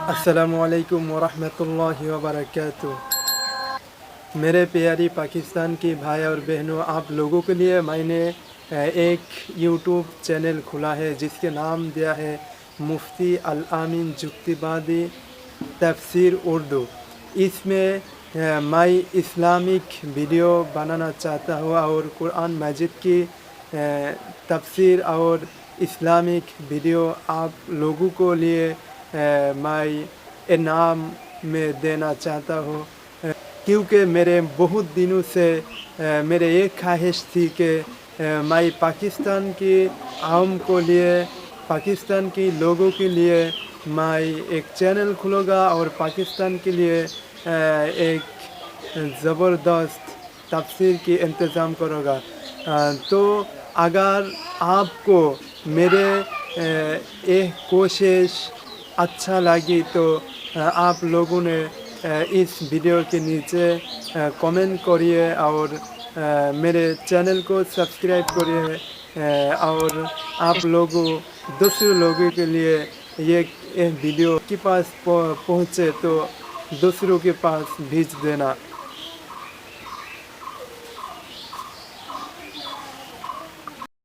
अस्सलामुअलैकुम वरहमतुल्लाहि वबरकातुह। मेरे प्यारी पाकिस्तान की भाई और बहनों, आप लोगों के लिए मैंने एक यूट्यूब चैनल खुला है जिसके नाम दिया है मुफ्ती अल आमीन जुक्तिबादी तफसीर उर्दू। इसमें मैं इस्लामिक वीडियो बनाना चाहता हूँ और कुरान मजीद की तफसीर और इस्लामिक वीडियो आप लोगों को लिए मैं इनाम में देना चाहता हूँ, क्योंकि मेरे बहुत दिनों से मेरे एक ख्वाहिश थी कि मैं पाकिस्तान की आवाम को लिए, पाकिस्तान के लोगों के लिए मैं एक चैनल खोलूँगा और पाकिस्तान के लिए एक ज़बरदस्त तफसीर की इंतज़ाम करूँगा। तो अगर आपको मेरे एक कोशिश अच्छा लगी तो आप लोगों ने इस वीडियो के नीचे कमेंट करिए और मेरे चैनल को सब्सक्राइब करिए और आप लोगों दूसरे लोगों के लिए ये वीडियो के पास पहुँचे तो दूसरों के पास भेज देना।